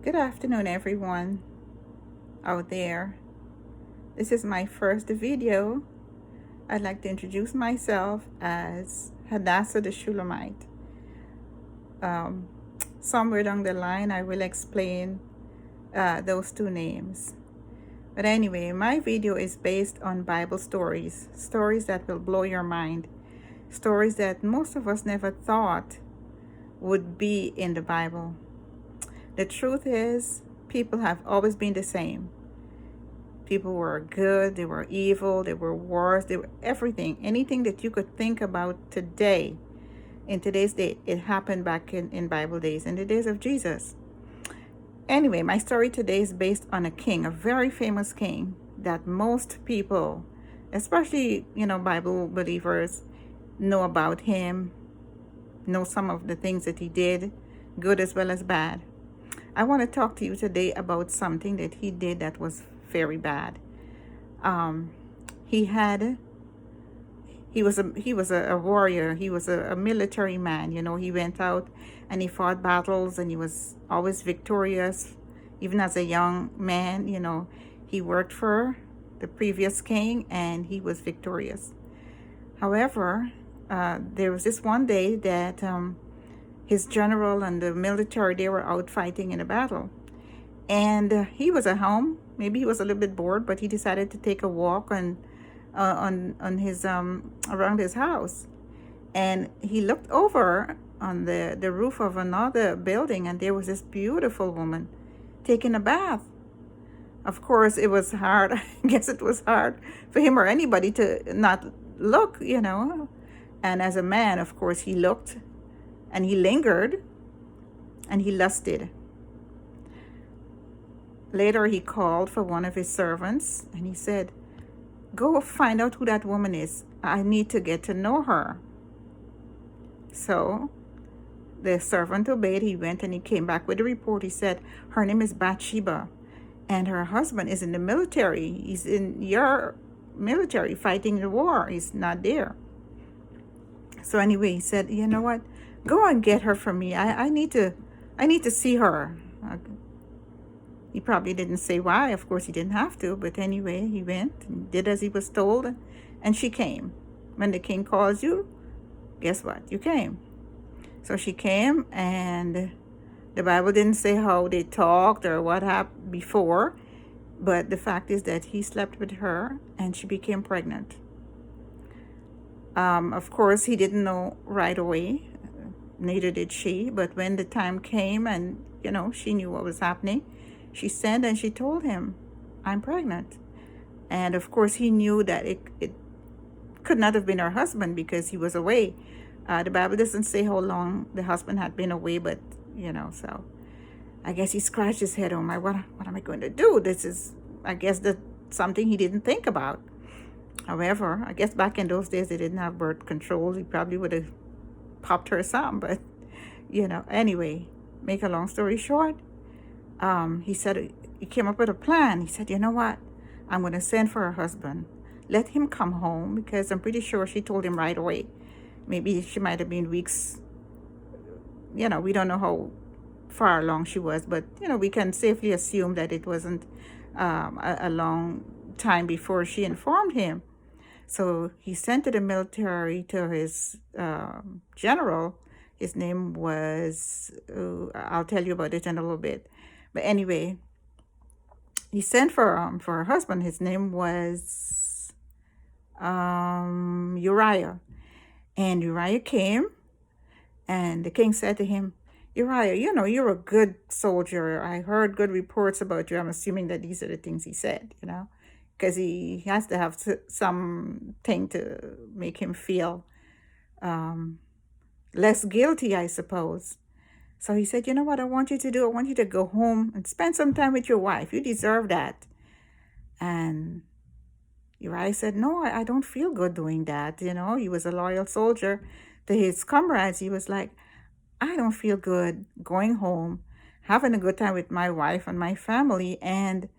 Good afternoon, everyone out there. This is my first video. I'd like to introduce myself as Hadasha the Shulamite. Um, Somewhere down the line, I will explain those two names. But anyway, my video is based on Bible stories, stories that will blow your mind, stories that most of us never thought would be in the Bible. The truth is, people have always been the same. People were good, they were evil, they were wars, they were everything. Anything that you could think about today, in today's day, it happened back in Bible days, in the days of Jesus. Anyway, my story today is based on a king, a very famous king that most people, especially, Bible believers, know about him, know some of the things that he did, good as well as bad. I want to talk to you today about something that he did that was very bad. Um, he had he was a warrior. He was a military man. He went out and he fought battles and he was always victorious. Even as a young man, he worked for the previous king and he was victorious. However, there was this one day that his general and the military, they were out fighting in a battle. And he was at home. Maybe he was a little bit bored, but he decided to take a walk on his around his house. And he looked over on the roof of another building, and there was this beautiful woman taking a bath. Of course, it was hard. I guess it was hard for him or anybody to not look, And as a man, of course, he looked and he lingered and he lusted. Later, he called for one of his servants and he said, "Go find out who that woman is. I need to get to know her." So the servant obeyed. He went and he came back with a report. He said, "Her name is Bathsheba and her husband is in the military. He's in your military fighting the war. He's not there." So anyway, he said, "You know what? Go and get her for me. I need to see her." He probably didn't say why. Of course, he didn't have to. But anyway, he went and did as he was told. And she came. When the king calls you, guess what? You came. So she came, and the Bible didn't say how they talked or what happened before. But the fact is that he slept with her, and she became pregnant. Of course, he didn't know right away. Neither did she. But when the time came and, she knew what was happening, she sent and she told him, "I'm pregnant." And of course, he knew that it could not have been her husband because he was away. The Bible doesn't say how long the husband had been away, but, so I guess he scratched his head, "Oh my, what am I going to do? This is, I guess, that's something he didn't think about." However, I guess back in those days, they didn't have birth control. He probably would have popped her some, but, anyway, make a long story short, he said he came up with a plan. He said, "You know what? I'm going to send for her husband. Let him come home," because I'm pretty sure she told him right away. Maybe she might have been weeks. We don't know how far along she was, but, we can safely assume that it wasn't a long time before she informed him. So he sent to the military to his general. His name was, I'll tell you about it in a little bit. But anyway, he sent for her husband. His name was Uriah. And Uriah came, and the king said to him, "Uriah, you're a good soldier. I heard good reports about you." I'm assuming that these are the things he said, because he has to have something to make him feel less guilty, I suppose. So he said, "You know what I want you to do? I want you to go home and spend some time with your wife. You deserve that." And Uriah said, "No, I don't feel good doing that." He was a loyal soldier to his comrades. He was like, "I don't feel good going home, having a good time with my wife and my family, and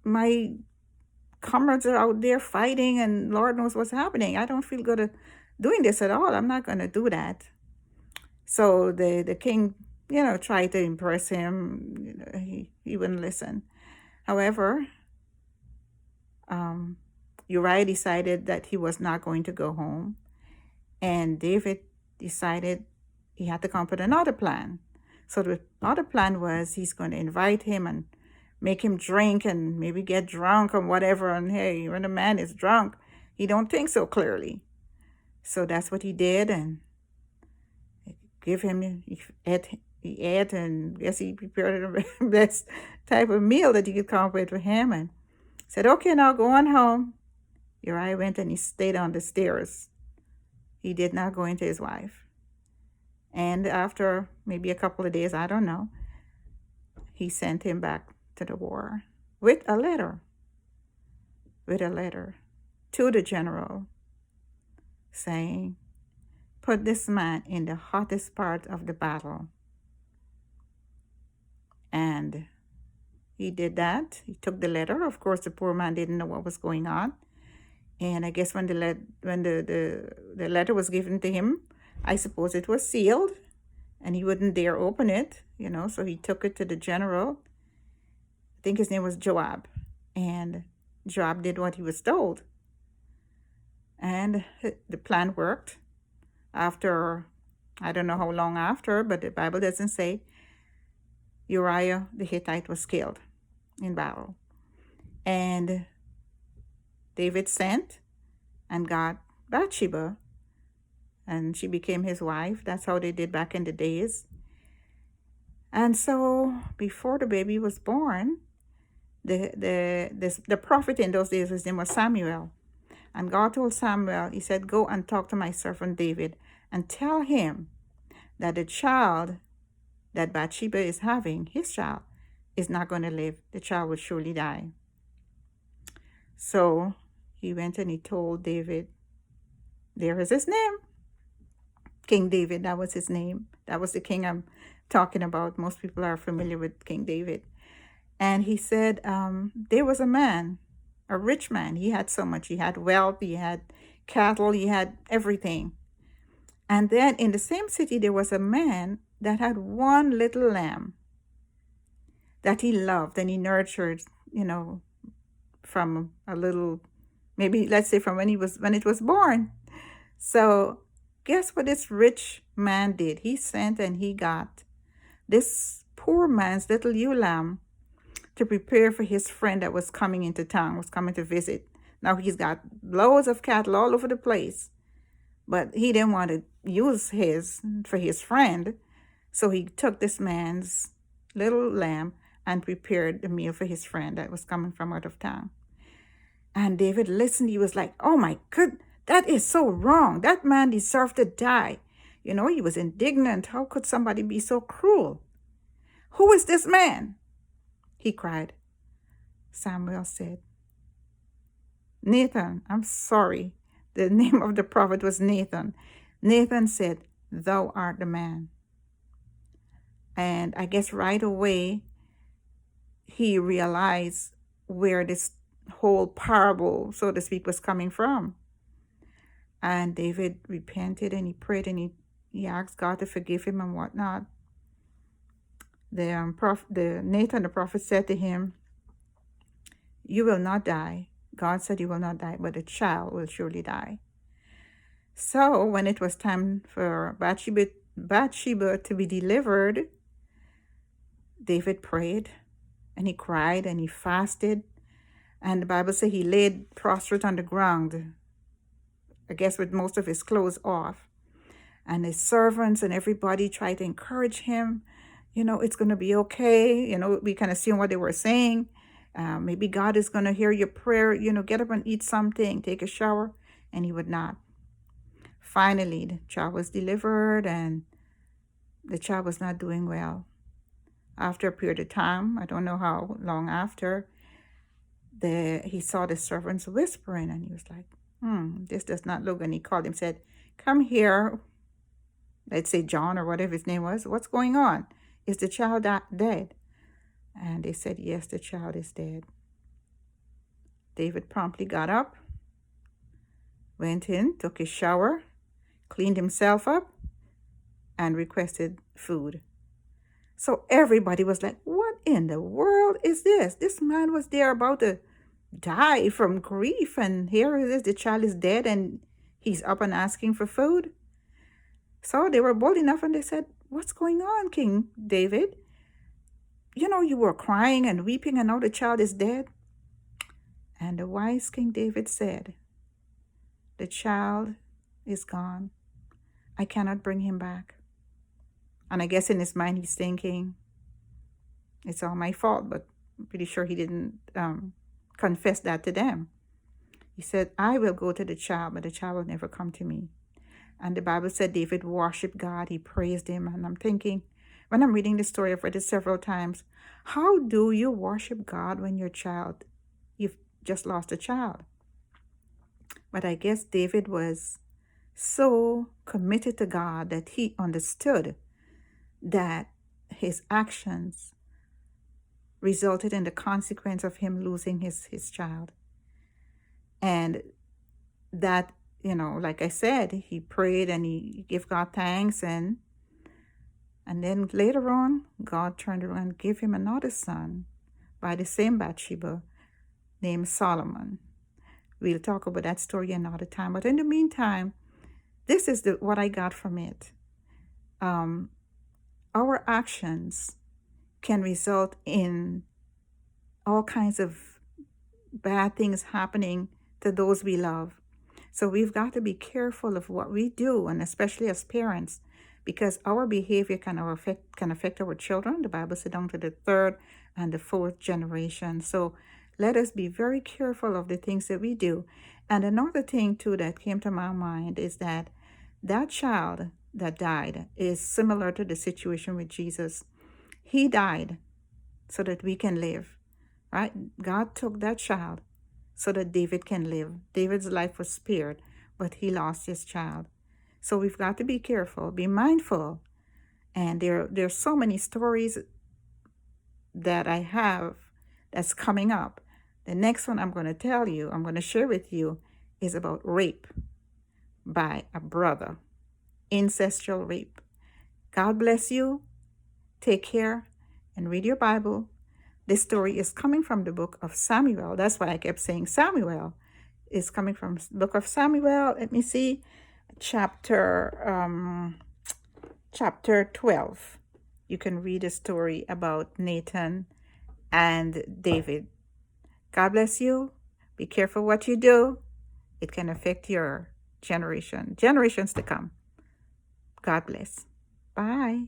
my comrades are out there fighting and Lord knows what's happening. I don't feel good doing this at all. I'm not going to do that." So the king, tried to impress him. He wouldn't listen. However, Uriah decided that he was not going to go home. And David decided he had to come up with another plan. So the other plan was he's going to invite him and make him drink and maybe get drunk or whatever. And hey, when a man is drunk, he don't think so clearly. So that's what he did, and he ate, and guess he prepared the best type of meal that he could come up with for him, and said, okay, now go on home. Uriah went and he stayed on the stairs. He did not go into his wife. And after maybe a couple of days, I don't know, he sent him back to the war with a letter to the general saying, put this man in the hottest part of the battle. And he did that. He took the letter. Of course, the poor man didn't know what was going on. And I guess when the letter was given to him, I suppose it was sealed, and he wouldn't dare open it, so he took it to the general. I think his name was Joab. And Joab did what he was told. And the plan worked. After, I don't know how long after, but the Bible doesn't say, Uriah the Hittite was killed in battle. And David sent and got Bathsheba, and she became his wife. That's how they did back in the days. And so before the baby was born, the prophet in those days, his name was Samuel. And God told Samuel, he said, go and talk to my servant David and tell him that the child that Bathsheba is having, his child, is not going to live. The child will surely die. So he went and he told David, there is his name. King David, that was his name. That was the king I'm talking about. Most people are familiar with King David. And he said, there was a man, a rich man. He had so much. He had wealth, he had cattle, he had everything. And then in the same city, there was a man that had one little lamb that he loved and he nurtured, from a little, maybe let's say from when it was born. So guess what this rich man did? He sent and he got this poor man's little ewe lamb to prepare for his friend that was coming into town, was coming to visit. Now he's got loads of cattle all over the place, but he didn't want to use his for his friend. So he took this man's little lamb and prepared the meal for his friend that was coming from out of town. And David listened. He was like, oh my God, that is so wrong. That man deserved to die. He was indignant. How could somebody be so cruel? Who is this man? He cried. Samuel said, Nathan, I'm sorry. The name of the prophet was Nathan. Nathan said, thou art the man. And I guess right away, he realized where this whole parable, so to speak, was coming from. And David repented and he prayed and he asked God to forgive him and whatnot. Nathan the prophet said to him, you will not die. God said you will not die, but the child will surely die. So when it was time for Bathsheba to be delivered, David prayed and he cried and he fasted. And the Bible says he laid prostrate on the ground, I guess with most of his clothes off. And his servants and everybody tried to encourage him. It's going to be okay. We can assume what they were saying. Maybe God is going to hear your prayer. Get up and eat something, take a shower. And he would not. Finally, the child was delivered and the child was not doing well. After a period of time, I don't know how long after, he saw the servants whispering and he was like, this does not look. And he called him, said, come here. Let's say John or whatever his name was. What's going on? Is the child dead? And they said, yes, the child is dead. David promptly got up, went in, took his shower, cleaned himself up, and requested food. So everybody was like, what in the world is this? This man was there about to die from grief, and here it is, the child is dead, and he's up and asking for food. So they were bold enough and they said, what's going on, King David? You were crying and weeping, and now the child is dead. And the wise King David said, the child is gone. I cannot bring him back. And I guess in his mind he's thinking, it's all my fault, but I'm pretty sure he didn't confess that to them. He said, I will go to the child, but the child will never come to me. And the Bible said David worshiped God. He praised him. And I'm thinking, when I'm reading this story, I've read it several times, how do you worship God when you've just lost a child? But I guess David was so committed to God that he understood that his actions resulted in the consequence of him losing his child. And that, like I said, he prayed and he gave God thanks, and then later on, God turned around and gave him another son by the same Bathsheba named Solomon. We'll talk about that story another time. But in the meantime, this is what I got from it. Our actions can result in all kinds of bad things happening to those we love. So we've got to be careful of what we do, and especially as parents, because our behavior can affect our children. The Bible said down to the third and the fourth generation. So let us be very careful of the things that we do. And another thing too that came to my mind is that child that died is similar to the situation with Jesus. He died so that we can live, right? God took that child so that David can live. David's life was spared, but he lost his child. So we've got to be careful, be mindful. And there's so many stories that I have that's coming up. The next one I'm going to share with you, is about rape by a brother, incestual rape. God bless you. Take care and read your Bible. This story is coming from the book of Samuel. That's why I kept saying Samuel. It's coming from the book of Samuel. Let me see. Chapter 12. You can read a story about Nathan and David. God bless you. Be careful what you do. It can affect your generations to come. God bless. Bye.